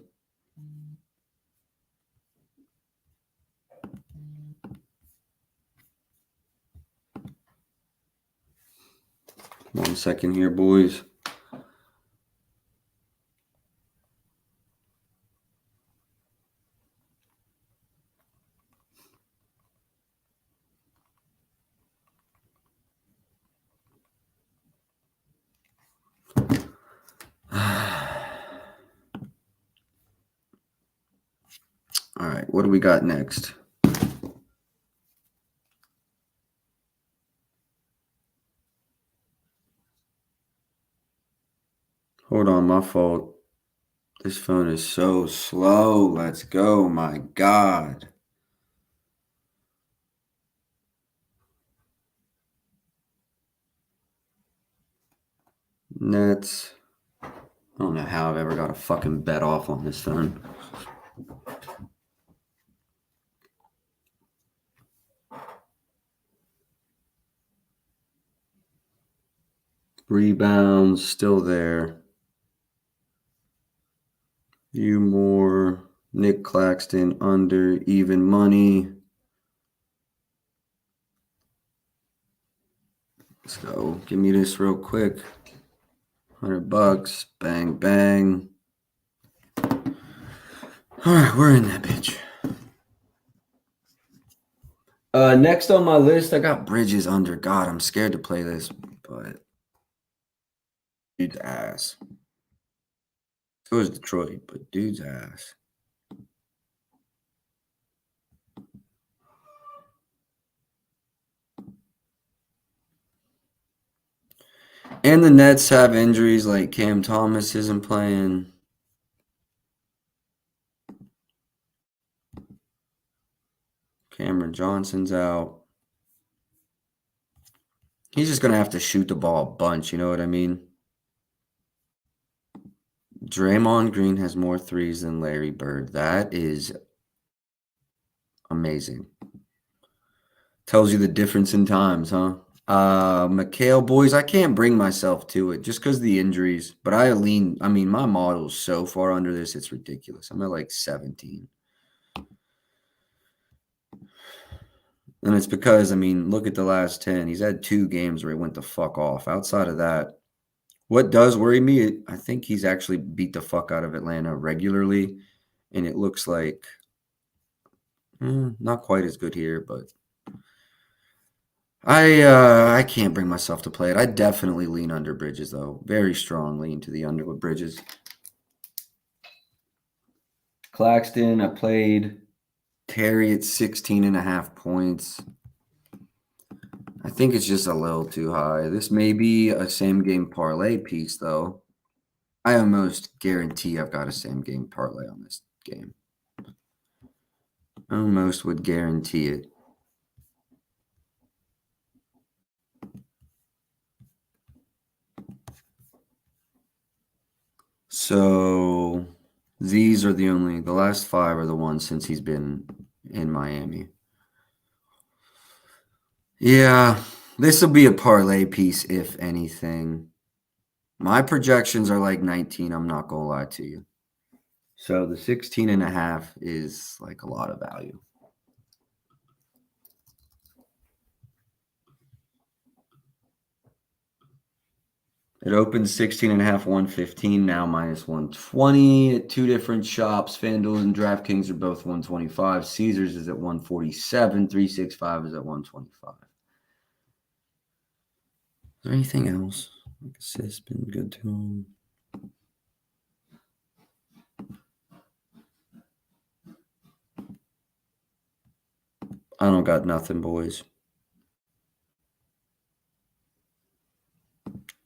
One second here, boys. All right, what do we got next? Hold on, my fault. This phone is so slow. Let's go, my God. Nets. I don't know how I've ever got a fucking bet off on this phone. Rebounds still there. Few more. Nick Claxton under even money. Let's go. Give me this real quick. $100. Bang, bang. All right, we're in that bitch. Next on my list, I got Bridges under. God, I'm scared to play this, but dude's ass. So is Detroit, but dude's ass. And the Nets have injuries like Cam Thomas isn't playing. Cameron Johnson's out. He's just going to have to shoot the ball a bunch, you know what I mean? Draymond Green has more threes than Larry Bird. That is amazing. Tells you the difference in times, huh? McHale, boys, I can't bring myself to it just because of the injuries. But I mean, my model's so far under this, it's ridiculous. I'm at like 17. And it's because, look at the last 10. He's had 2 games where he went the fuck off. Outside of that, what does worry me, I think he's actually beat the fuck out of Atlanta regularly. And it looks like not quite as good here, but I can't bring myself to play it. I definitely lean under Bridges, though. Very strong lean to the under with Bridges. Claxton, I played Terry at 16.5 points. I think it's just a little too high. This may be a same-game parlay piece, though. I almost guarantee I've got a same-game parlay on this game. Almost would guarantee it. So these are the last 5 are the ones since he's been in Miami. Yeah, this will be a parlay piece, if anything. My projections are like 19, I'm not going to lie to you. So the 16.5 is like a lot of value. It opens 16.5, 115, now minus 120 at 2 different shops. FanDuel and DraftKings are both 125. Caesars is at 147. 365 is at 125. Is there anything else? Like assist been good to him. I don't got nothing, boys.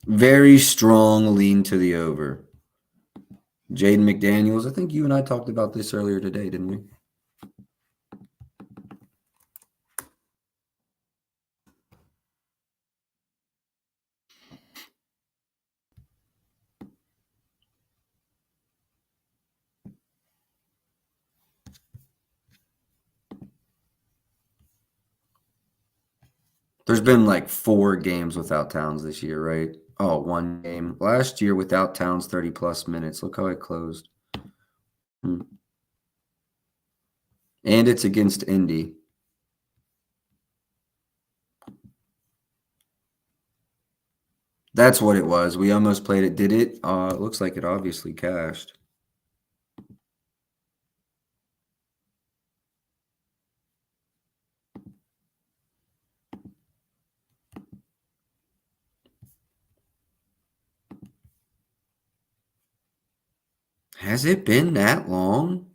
Very strong lean to the over. Jaden McDaniels, I think you and I talked about this earlier today, didn't we? There's been like 4 games without Towns this year, right? Oh, 1 game. Last year without Towns, 30-plus minutes. Look how it closed. And it's against Indy. That's what it was. We almost played it. Did it? It looks like it obviously cashed. Has it been that long?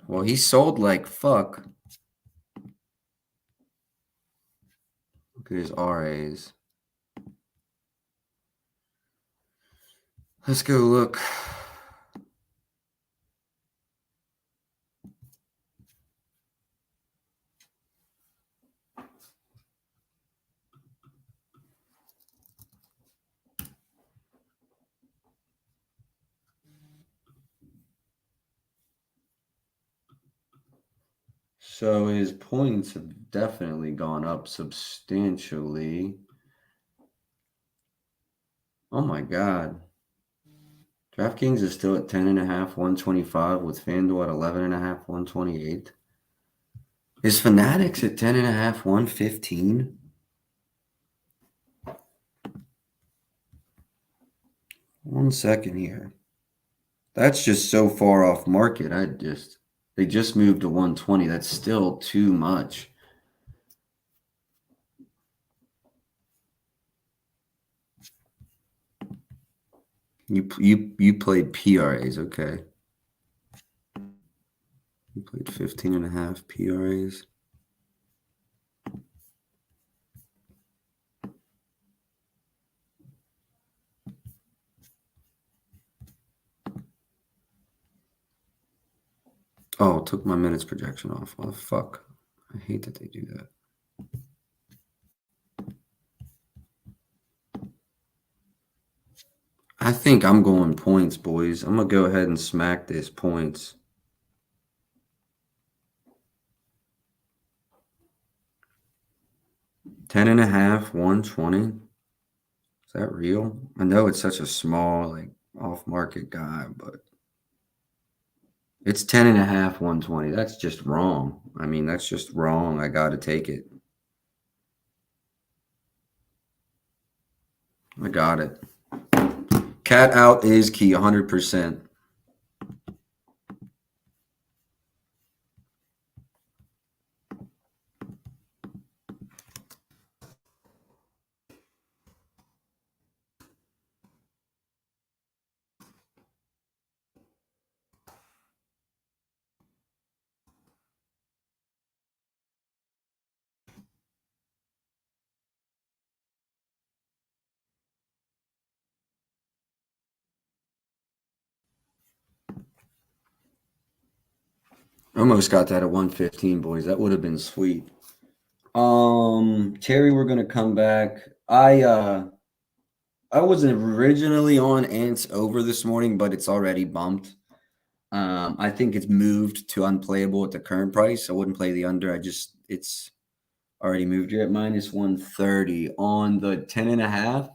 Well, he sold like fuck. Look at his RAs. Let's go look. So his points have definitely gone up substantially. Oh my God. DraftKings is still at 10.5, 125 with FanDuel at 11.5, 128. Is Fanatics at 10.5, 115? One second here. That's just so far off market. They just moved to 120. That's still too much. You played PRAs, okay. You played 15.5 PRAs. Oh, took my minutes projection off. Oh, fuck. I hate that they do that. I think I'm going points, boys. I'm going to go ahead and smack this points. Ten and a half, 120. Is that real? I know it's such a small, like, off-market guy, but it's 10.5, 120. That's just wrong. I mean, that's just wrong. I got to take it. I got it. Cat out is key, 100%. Almost got that at 115, boys. That would have been sweet. Terry, we're gonna come back. I was originally on Ants over this morning, but it's already bumped. I think it's moved to unplayable at the current price. I wouldn't play the under. It's already moved. You're at minus 130 on the 10.5.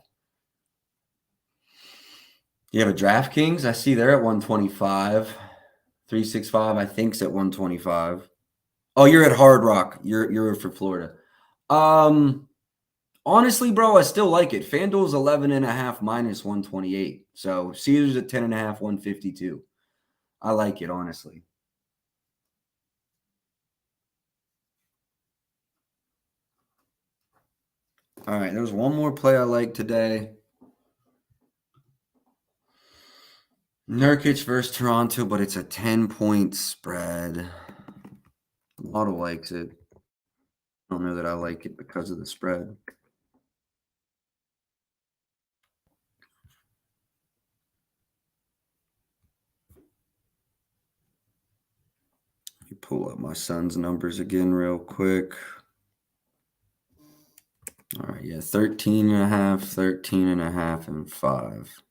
You have a DraftKings. I see they're at 125. 365, I think's at 125. Oh, you're at Hard Rock. You're for Florida. Honestly, bro, I still like it. FanDuel's 11.5 minus 128. So Caesars at 10.5, 152. I like it, honestly. All right, there's one more play I like today. Nurkic versus Toronto, but it's a 10-point spread. Lotto likes it. I don't know that I like it because of the spread. Let me pull up my son's numbers again real quick. All right, yeah, 13.5, 13.5, and 5.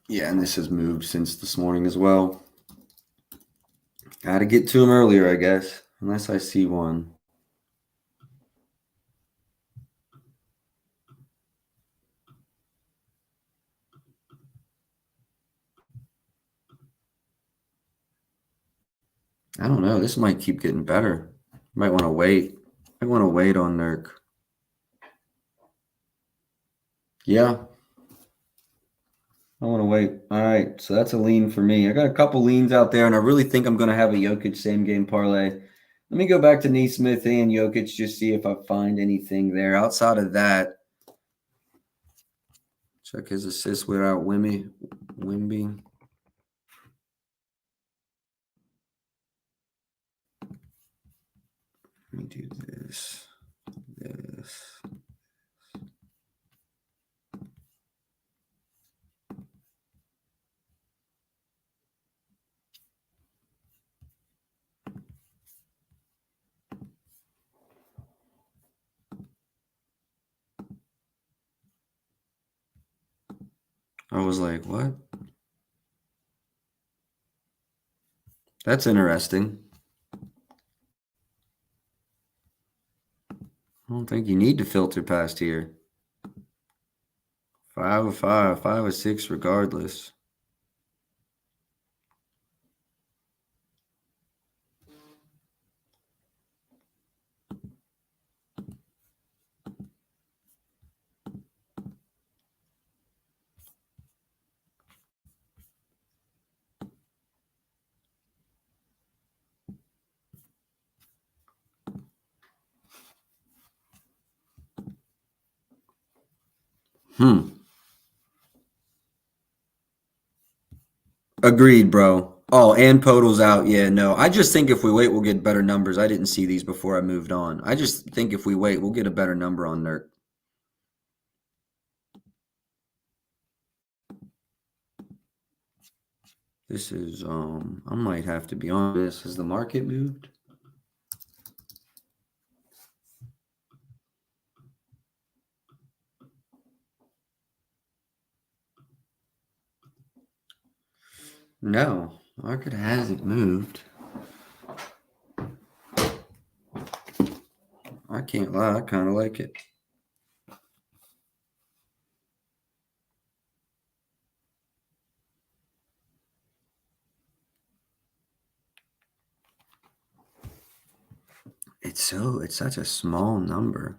Yeah, and this has moved since this morning as well. Got to get to him earlier, I guess, unless I see one. I don't know. This might keep getting better. Might want to wait. I want to wait on Nurk. Yeah. I want to wait. All right. So that's a lean for me. I got a couple leans out there, and I really think I'm going to have a Jokic same game parlay. Let me go back to Neesmith and Jokic, just see if I find anything there. Outside of that, check his assists without Wimby. Let me do this. I was like, what? That's interesting. I don't think you need to filter past here. 5 of 5, 5 of 6 regardless. Agreed, bro. Oh, and Podol's out. Yeah, no. I just think if we wait, we'll get better numbers. I didn't see these before I moved on. I just think if we wait, we'll get a better number on Nurk. This is I might have to be on this. Has the market moved? No, market hasn't moved. I can't lie, I kind of like it. It's such a small number.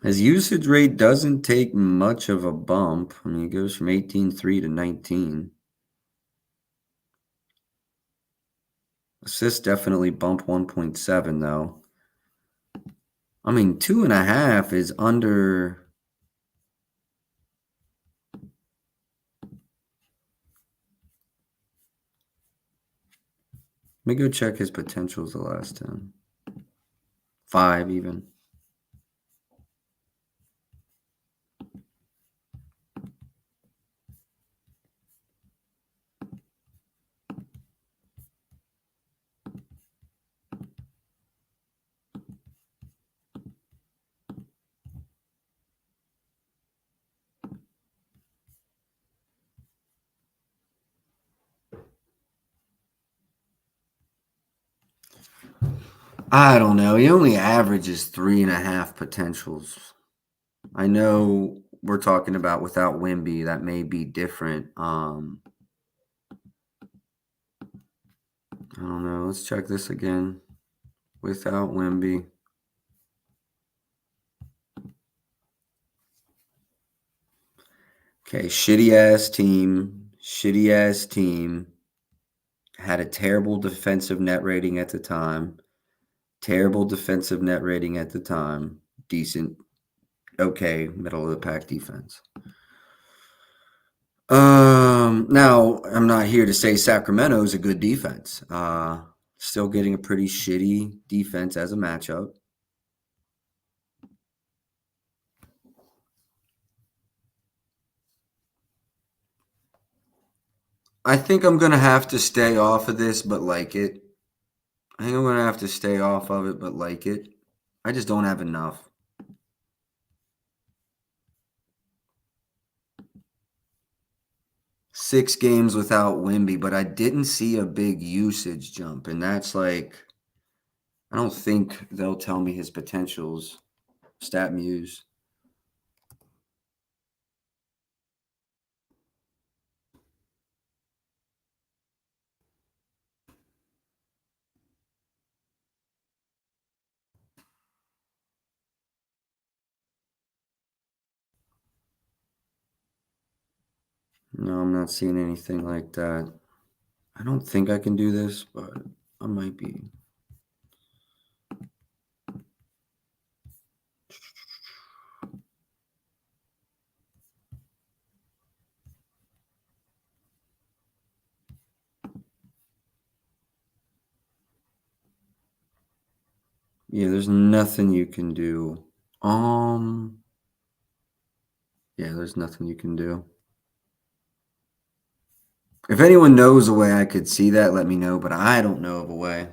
His usage rate doesn't take much of a bump. I mean, it goes from 18.3 to 19. Assists definitely bump 1.7 though. I mean, 2.5 is under. Let me go check his potentials the last 10. 5 even. I don't know. He only averages 3.5 potentials. I know we're talking about without Wimby, that may be different. I don't know. Let's check this again. Without Wimby. Okay, shitty ass team. Had a terrible defensive net rating at the time. Decent, okay, middle of the pack defense. Now I'm not here to say Sacramento is a good defense. Still getting a pretty shitty defense as a matchup. I think I'm gonna have to stay off of this, but like it. I think I'm gonna have to stay off of it, but like it. I just don't have enough. Six games without Wimby, but I didn't see a big usage jump, and that's like, I don't think they'll tell me his potentials. StatMuse. No, I'm not seeing anything like that. I don't think I can do this, but I might be. Yeah, there's nothing you can do. Yeah, there's nothing you can do. If anyone knows a way I could see that, let me know, but I don't know of a way.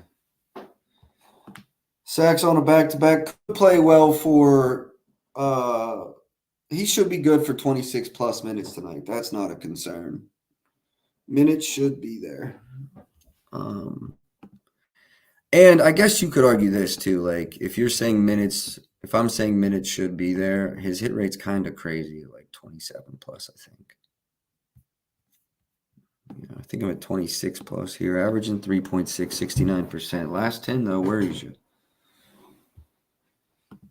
Sacks on a back-to-back could play well for he should be good for 26 plus minutes tonight. That's not a concern. Minutes should be there. And I guess you could argue this too. Like if you're saying minutes, if I'm saying minutes should be there, his hit rate's kind of crazy, like 27 plus, I think. Yeah, I think I'm at 26 plus here, averaging 3.6, 69%. Last 10 though worries you.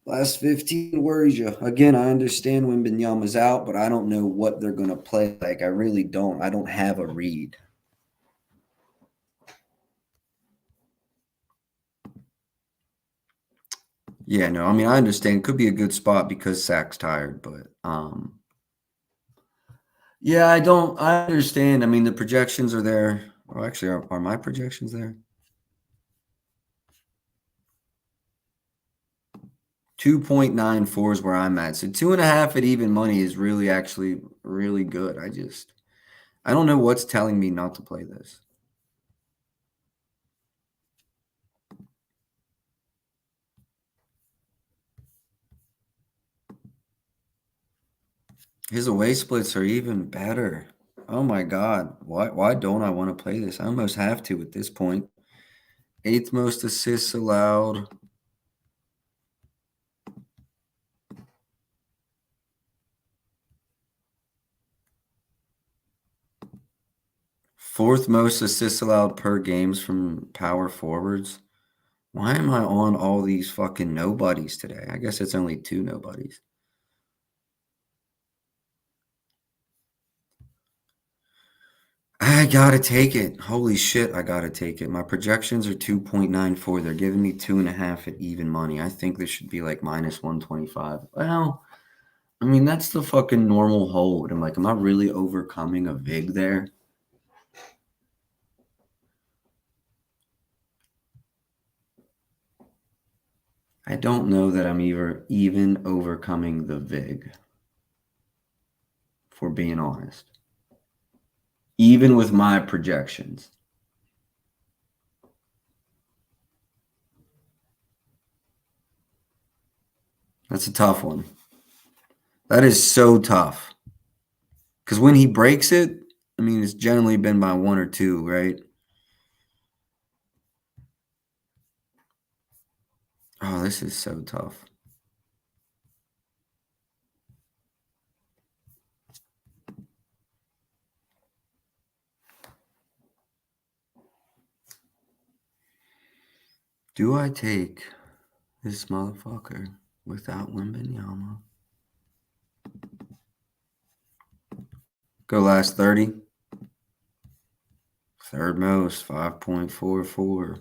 Last 15 worries you. Again, I understand when Wembanyama's out, but I don't know what they're going to play like. I really don't. I don't have a read. Yeah, no, I mean, I understand. Could be a good spot because Sack's tired, but yeah, I understand. I mean, the projections are there. Well, actually, are my projections there? 2.94 is where I'm at. So 2.5 at even money is really actually really good. I don't know what's telling me not to play this. His away splits are even better. Oh my God. Why don't I want to play this? I almost have to at this point. 8th most assists allowed. Fourth most assists allowed per games from power forwards. Why am I on all these fucking nobodies today? I guess it's only 2 nobodies. I gotta take it. Holy shit, I gotta take it. My projections are 2.94. They're giving me 2.5 at even money. I think this should be like minus 125. Well, I mean, that's the fucking normal hold. I'm like, am I really overcoming a VIG there? I don't know that I'm even overcoming the VIG, for being honest. Even with my projections. That's a tough one. That is so tough. Because when he breaks it, I mean, it's generally been by 1 or 2, right? Oh, this is so tough. Do I take this motherfucker without Wembanyama? Go last 30. Third most, 5.44.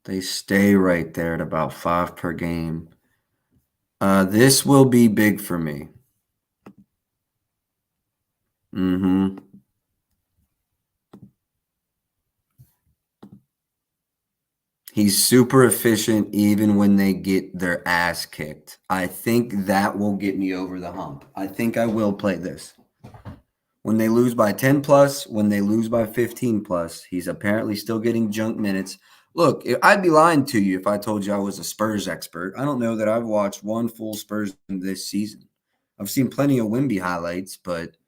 They stay right there at about 5 per game. This will be big for me. Mm-hmm. He's super efficient even when they get their ass kicked. I think that will get me over the hump. I think I will play this. When they lose by 10 plus, when they lose by 15 plus, he's apparently still getting junk minutes. Look, I'd be lying to you if I told you I was a Spurs expert. I don't know that I've watched one full Spurs game this season. I've seen plenty of Wemby highlights, but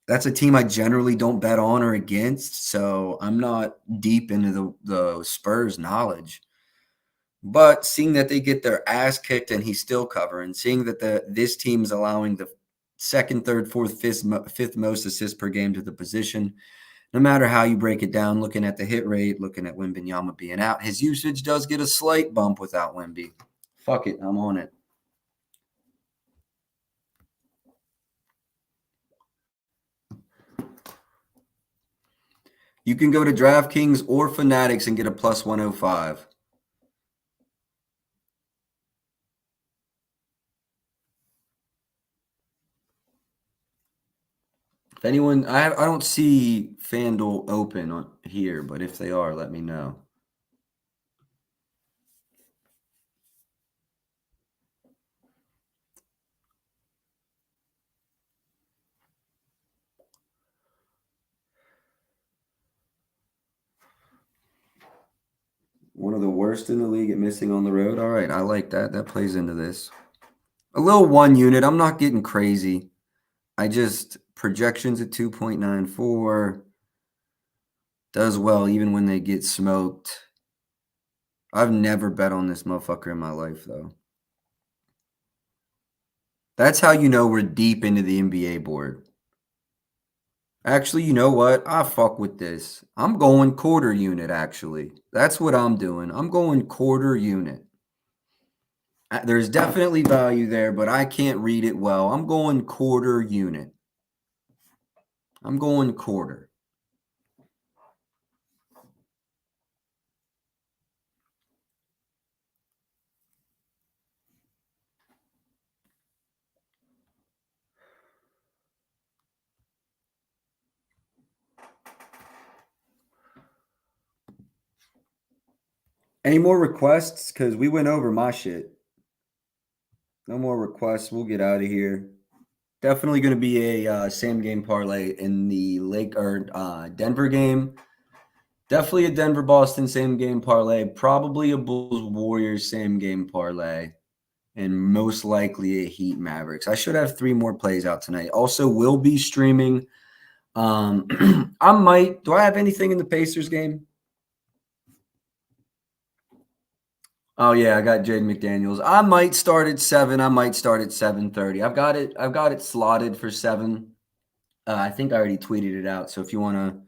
that's a team I generally don't bet on or against, so I'm not deep into the Spurs knowledge. But seeing that they get their ass kicked and he's still covering, seeing that this team is allowing the second, third, fourth, fifth most assists per game to the position, no matter how you break it down, looking at the hit rate, looking at Wembanyama being out, his usage does get a slight bump without Wemby. Fuck it, I'm on it. You can go to DraftKings or Fanatics and get a plus 105. If anyone, I don't see FanDuel open on here, but if they are, let me know. One of the worst in the league at missing on the road. All right, I like that. That plays into this. A little 1 unit. I'm not getting crazy. I just projections at 2.94. Does well even when they get smoked. I've never bet on this motherfucker in my life, though. That's how you know we're deep into the NBA board. Actually, you know what? I fuck with this. I'm going quarter unit, actually. That's what I'm doing. I'm going quarter unit. There's definitely value there, but I can't read it well. I'm going quarter unit. I'm going quarter. Any more requests? Because we went over my shit. No more requests. We'll get out of here. Definitely going to be a same game parlay in the Denver game. Definitely a Denver-Boston same game parlay. Probably a Bulls-Warriors same game parlay. And most likely a Heat Mavericks. I should have 3 more plays out tonight. Also, will be streaming. I might. Do I have anything in the Pacers game? Oh yeah, I got Jaden McDaniels. I might start at 7. I might start at 7:30. I've got it slotted for 7. I think I already tweeted it out. So if you want to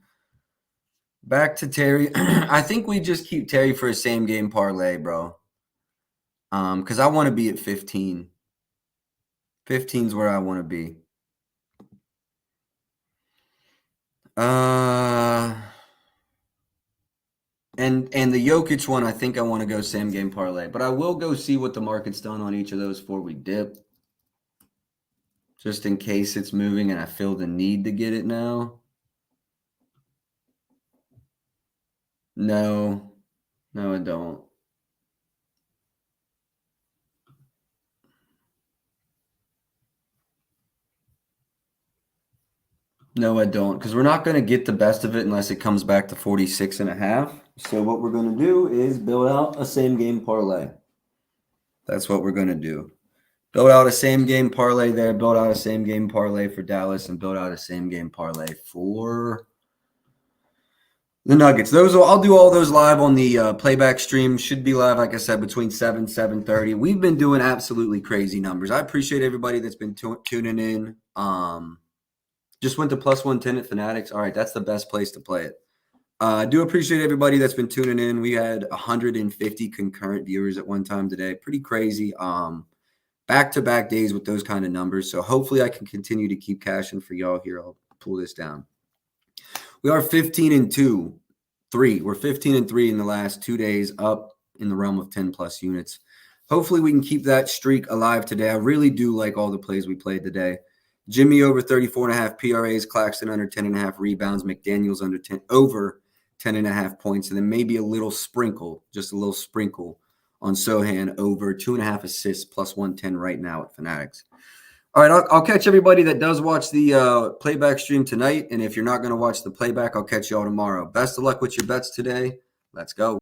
back to Terry, I think we just keep Terry for a same game parlay, bro. Because I want to be at 15. 15 is where I want to be. And the Jokic one, I think I want to go same game parlay. But I will go see what the market's done on each of those before we dip. Just in case it's moving and I feel the need to get it now. No, I don't. No, I don't, because we're not going to get the best of it unless it comes back to 46.5. So what we're going to do is build out a same game parlay. That's what we're going to do. Build out a same game parlay there, build out a same game parlay for Dallas, and build out a same game parlay for the Nuggets. I'll do all those live on the playback stream. Should be live, like I said, between 7:30. We've been doing absolutely crazy numbers. I appreciate everybody that's been tuning in. Just went to +110 at Fanatics. All right, that's the best place to play it. I do appreciate everybody that's been tuning in. We had 150 concurrent viewers at one time today. Pretty crazy. Back-to-back days with those kind of numbers. So hopefully I can continue to keep cashing for y'all here. I'll pull this down. We are 15-2, 3. We're 15-3 in the last 2 days, up in the realm of 10+ units. Hopefully we can keep that streak alive today. I really do like all the plays we played today. Jimmy over 34.5 PRAs, Claxton under 10.5 rebounds, McDaniels over 10.5 points, and then maybe a little sprinkle, just a little sprinkle on Sohan over 2.5 assists +110 right now at Fanatics. All right, I'll catch everybody that does watch the playback stream tonight, and if you're not going to watch the playback, I'll catch you all tomorrow. Best of luck with your bets today. Let's go.